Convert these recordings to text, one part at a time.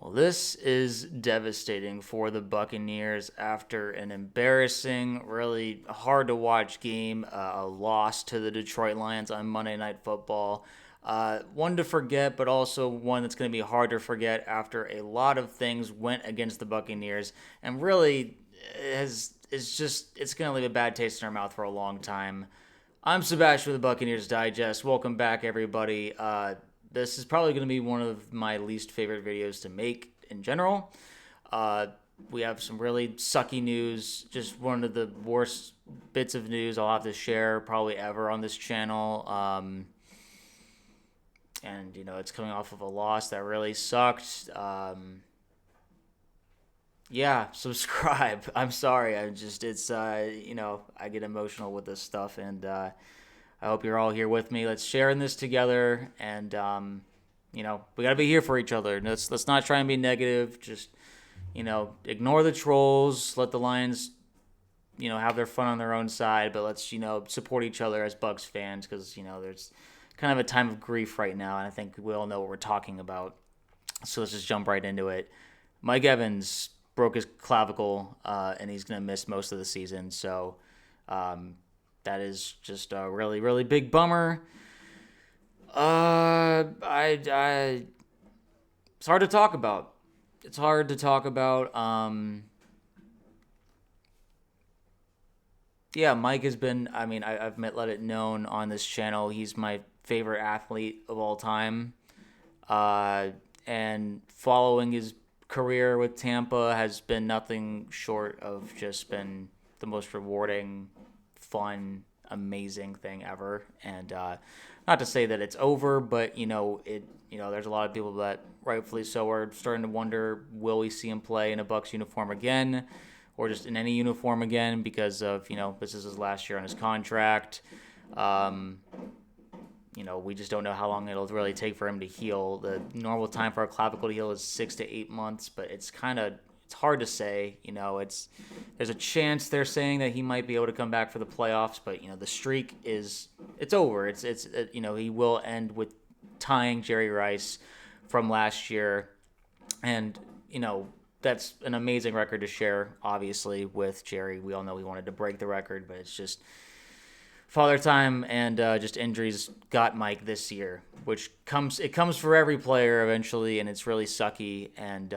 Well, this is devastating for the Buccaneers after an embarrassing, really hard to watch game, a loss to the Detroit Lions on Monday Night Football. One to forget, but also one that's going to be hard to forget after a lot of things went against the Buccaneers, and really it's going to leave a bad taste in our mouth for a long time. I'm Sebastian with the Buccaneers Digest. Welcome back, everybody. This is probably going to be one of my least favorite videos to make in general. We have some really sucky news, just one of the worst bits of news I'll have to share probably ever on this channel. And, it's coming off of a loss that really sucked. Yeah, subscribe. I'm sorry. I get emotional with this stuff, and I hope you're all here with me. Let's share in this together, and we gotta be here for each other. Let's not try and be negative. Just ignore the trolls. Let the Lions, have their fun on their own side. But let's support each other as Bucs fans, because there's kind of a time of grief right now, and I think we all know what we're talking about. So let's just jump right into it. Mike Evans broke his clavicle, and he's gonna miss most of the season. So. That is just a really, really big bummer. It's hard to talk about. Yeah, Mike has been. I've let it known on this channel. He's my favorite athlete of all time. And following his career with Tampa has been nothing short of just been the most rewarding, fun, amazing thing ever. And not to say that it's over, but there's a lot of people that rightfully so are starting to wonder, will we see him play in a Bucs uniform again, or just in any uniform again, because of this is his last year on his contract. We just don't know how long it'll really take for him to heal. The normal time for a clavicle to heal is 6 to 8 months, but it's hard to say. There's a chance they're saying that he might be able to come back for the playoffs, but the streak it's over. He will end with tying Jerry Rice from last year, and that's an amazing record to share. Obviously, with Jerry, we all know he wanted to break the record, but it's just Father Time and just injuries got Mike this year, which comes for every player eventually, and it's really sucky. And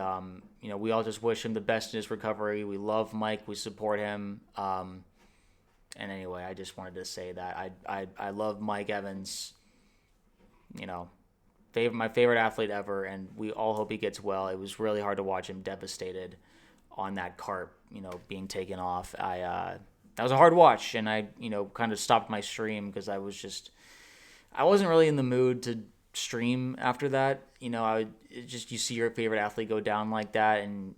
we all just wish him the best in his recovery. We love Mike, we support him. And anyway, I just wanted to say that I love Mike Evans. My favorite athlete ever, and we all hope he gets well. It was really hard to watch him devastated on that cart, being taken off. That was a hard watch, and I, kind of stopped my stream because I wasn't really in the mood to stream after that. You see your favorite athlete go down like that, and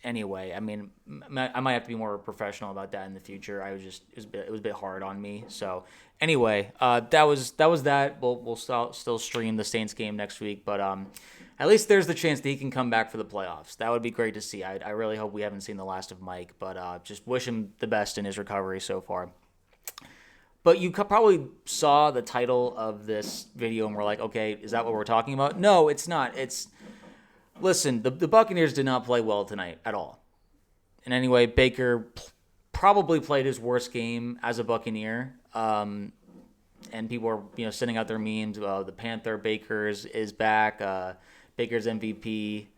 anyway, I might have to be more professional about that in the future. It was a bit hard on me. So anyway, that was that. We'll still stream the Saints game next week, but at least there's the chance that he can come back for the playoffs. That would be great to see. I really hope we haven't seen the last of Mike, but just wish him the best in his recovery so far. But you probably saw the title of this video and were like, okay, is that what we're talking about? No, it's not. Listen, the Buccaneers did not play well tonight at all. And anyway, Baker probably played his worst game as a Buccaneer. And people are, sending out their memes. The Panther Baker's is back. Baker's MVP,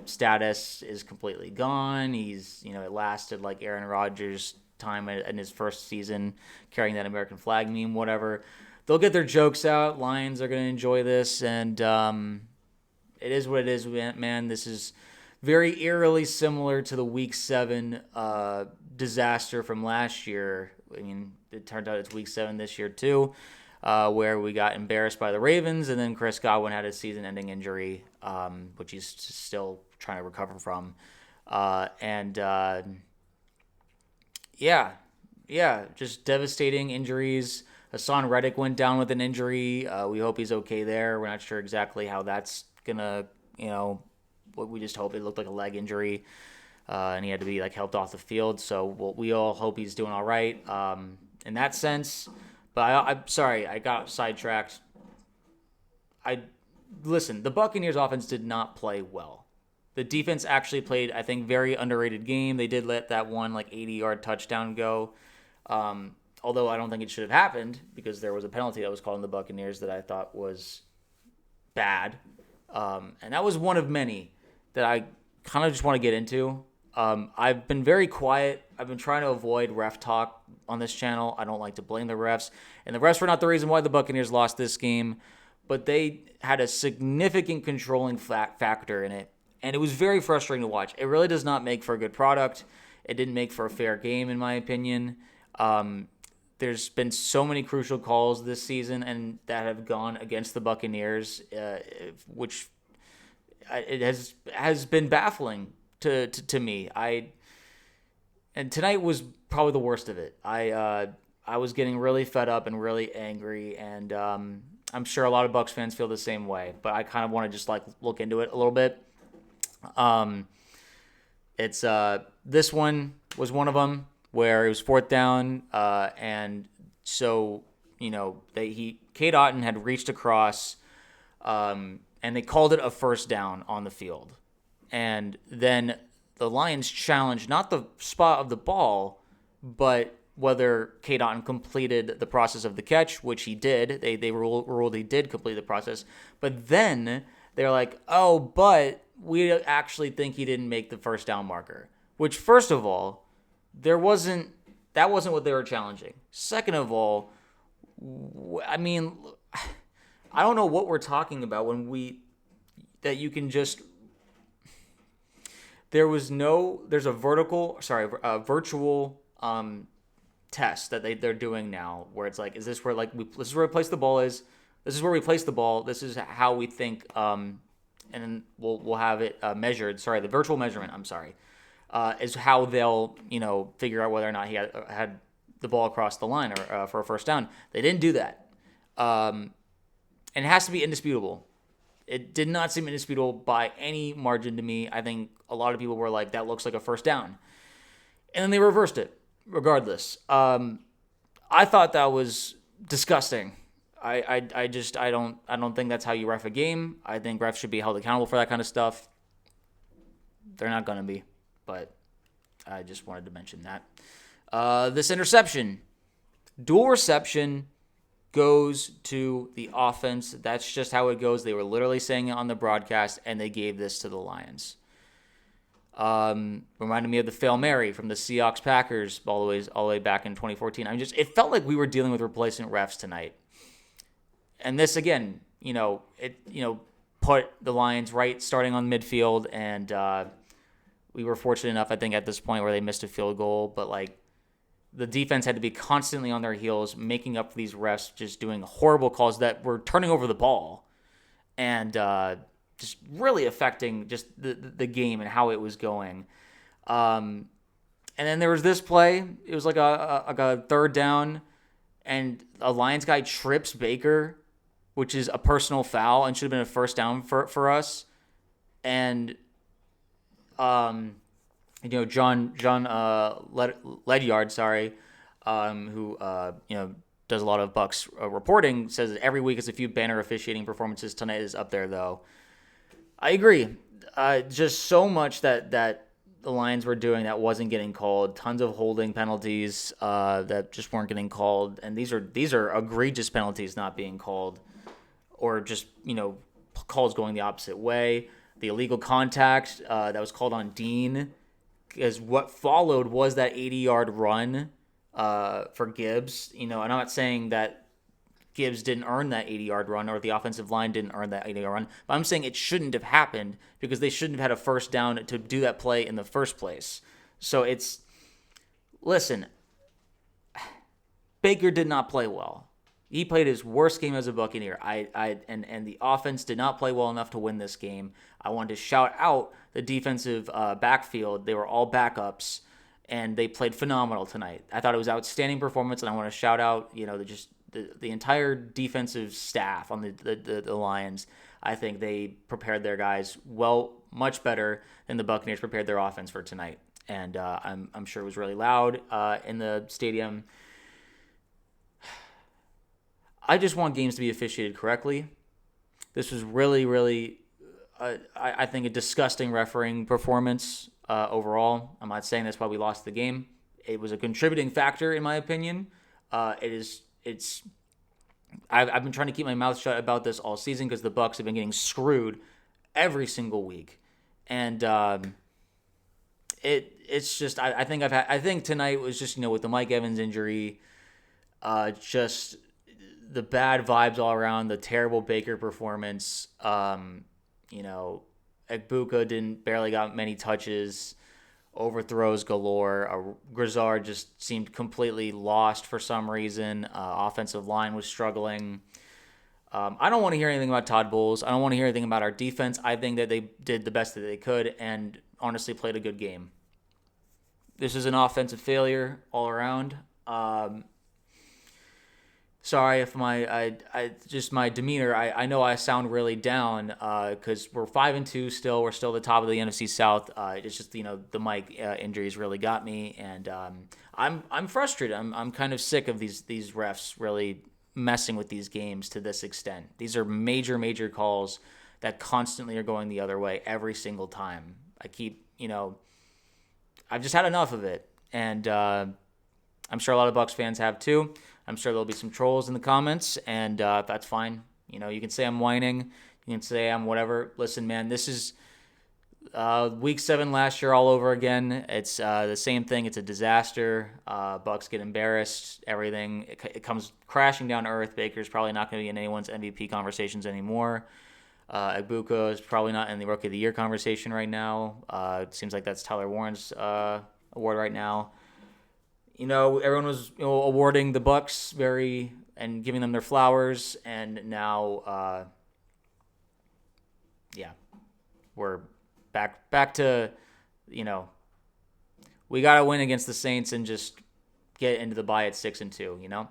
status is completely gone. He's, it lasted like Aaron Rodgers' time in his first season carrying that American flag meme, whatever. They'll get their jokes out. Lions are going to enjoy this, and it is what it is, man. This is very eerily similar to the Week 7 disaster from last year. It turned out it's Week 7 this year too, where we got embarrassed by the Ravens, and then Chris Godwin had a season-ending injury, which he's still trying to recover from. Just devastating injuries. Hassan Reddick went down with an injury. We hope he's okay there. We're not sure exactly how that's gonna, we just hope it looked like a leg injury, and he had to be helped off the field. So we all hope he's doing all right in that sense. But I'm sorry, I got sidetracked. Listen, the Buccaneers offense did not play well. The defense actually played, I think, very underrated game. They did let that one 80-yard touchdown go. Although I don't think it should have happened because there was a penalty that was called on the Buccaneers that I thought was bad. And that was one of many that I kind of just want to get into. I've been very quiet. I've been trying to avoid ref talk on this channel. I don't like to blame the refs. And the refs were not the reason why the Buccaneers lost this game, but they had a significant controlling factor in it. And it was very frustrating to watch. It really does not make for a good product. It didn't make for a fair game, in my opinion. There's been so many crucial calls this season and that have gone against the Buccaneers, which it has been baffling to me. And tonight was probably the worst of it. I was getting really fed up and really angry, and I'm sure a lot of Bucs fans feel the same way. But I kind of want to just look into it a little bit. It's this one was one of them where it was fourth down, and so Cade Otton had reached across, and they called it a first down on the field, and then the Lions challenged not the spot of the ball, but whether Cade Otton completed the process of the catch, which he did. They ruled he did complete the process, but then they're like, oh, but we actually think he didn't make the first down marker. Which, first of all, that wasn't what they were challenging. Second of all, I mean, I don't know what we're talking about that you can just. There's a virtual test that they're doing now where it's like, is this where this is where we place the ball is? This is where we place the ball. This is how we think, and then we'll have it measured. Sorry, the virtual measurement. I'm sorry, is how they'll figure out whether or not he had the ball across the line or for a first down. They didn't do that, and it has to be indisputable. It did not seem indisputable by any margin to me. I think a lot of people were like, that looks like a first down. And then they reversed it, regardless. I thought that was disgusting. I don't think that's how you ref a game. I think refs should be held accountable for that kind of stuff. They're not going to be, but I just wanted to mention that. This interception, dual reception, goes to the offense. That's just how it goes. They were literally saying it on the broadcast, and they gave this to the Lions. Reminded me of the Fail Mary from the Seahawks Packers all the way back in 2014. It felt like we were dealing with replacement refs tonight. And this again, put the Lions right starting on midfield, and we were fortunate enough, I think, at this point where they missed a field goal, but the defense had to be constantly on their heels, making up for these refs just doing horrible calls that were turning over the ball and just really affecting just the game and how it was going. And then there was this play. It was like a third down, and a Lions guy trips Baker, which is a personal foul and should have been a first down for us. And John Ledyard, who does a lot of Bucs reporting, says that every week is a few banner officiating performances. Tonight is up there, though. I agree. Just so much that the Lions were doing that wasn't getting called. Tons of holding penalties that just weren't getting called, and these are egregious penalties not being called, or just calls going the opposite way. The illegal contact that was called on Dean, because what followed was that 80-yard run for Gibbs. I'm not saying that Gibbs didn't earn that 80-yard run or the offensive line didn't earn that 80-yard run, but I'm saying it shouldn't have happened because they shouldn't have had a first down to do that play in the first place. So listen, Baker did not play well. He played his worst game as a Buccaneer. And the offense did not play well enough to win this game. I wanted to shout out the defensive backfield. They were all backups, and they played phenomenal tonight. I thought it was outstanding performance, and I want to shout out the entire defensive staff on the Lions. I think they prepared their guys much better than the Buccaneers prepared their offense for tonight. And I'm sure it was really loud in the stadium. I just want games to be officiated correctly. This was really, really I think a disgusting refereeing performance overall. I'm not saying that's why we lost the game. It was a contributing factor in my opinion. I've been trying to keep my mouth shut about this all season because the Bucs have been getting screwed every single week, and it's just I think tonight was just with the Mike Evans injury, just the bad vibes all around, the terrible Baker performance. Egbuka barely got many touches, overthrows galore. Grizzard just seemed completely lost for some reason. Offensive line was struggling. I don't want to hear anything about Todd Bowles. I don't want to hear anything about our defense. I think that they did the best that they could and honestly played a good game. This is an offensive failure all around. Sorry if my demeanor. I know I sound really down because we're 5-2 still. We're still the top of the NFC South. It's just the Mike injuries really got me, and I'm frustrated. I'm kind of sick of these refs really messing with these games to this extent. These are major calls that constantly are going the other way every single time. I've just had enough of it, and I'm sure a lot of Bucs fans have too. I'm sure there'll be some trolls in the comments, and that's fine. You can say I'm whining. You can say I'm whatever. Listen, man, this is week 7 last year all over again. It's the same thing. It's a disaster. Bucs get embarrassed. Everything. It comes crashing down to earth. Baker's probably not going to be in anyone's MVP conversations anymore. Egbuka is probably not in the Rookie of the Year conversation right now. It seems like that's Tyler Warren's award right now. Everyone was awarding the Bucs and giving them their flowers, and now, we're back to, we gotta win against the Saints and just get into the bye at 6-2.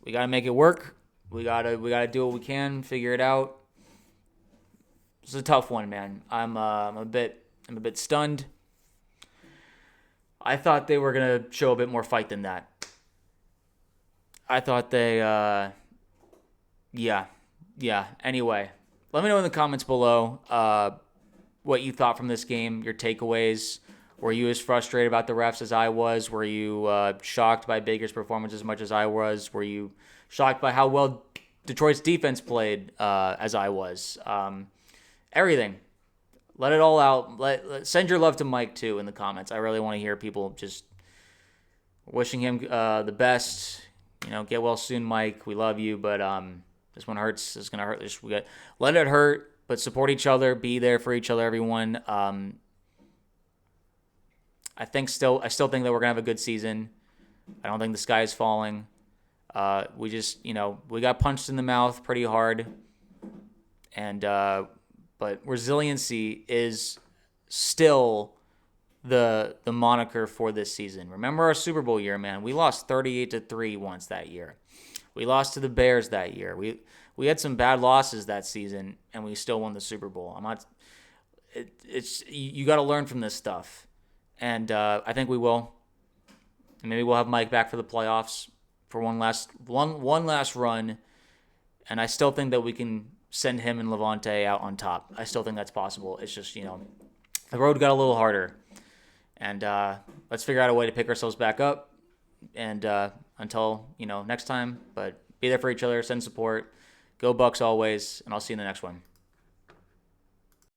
We gotta make it work. We gotta do what we can, figure it out. It's a tough one, man. I'm a bit stunned. I thought they were going to show a bit more fight than that. I thought they, Anyway, let me know in the comments below what you thought from this game, your takeaways. Were you as frustrated about the refs as I was? Were you shocked by Baker's performance as much as I was? Were you shocked by how well Detroit's defense played as I was? Everything. Let it all out. Send your love to Mike, too, in the comments. I really want to hear people just wishing him the best. Get well soon, Mike. We love you, but this one hurts. It's going to hurt. Let it hurt, but support each other. Be there for each other, everyone. I still think that we're going to have a good season. I don't think the sky is falling. We just, we got punched in the mouth pretty hard. And, but resiliency is still the moniker for this season. Remember our Super Bowl year, man. We lost 38-3 once that year. We lost to the Bears that year. We had some bad losses that season, and we still won the Super Bowl. You got to learn from this stuff, and I think we will. And maybe we'll have Mike back for the playoffs for one last run. And I still think that we can send him and Lavonte out on top. I still think that's possible. It's just, the road got a little harder. And let's figure out a way to pick ourselves back up. And until, next time. But be there for each other. Send support. Go Bucs always. And I'll see you in the next one.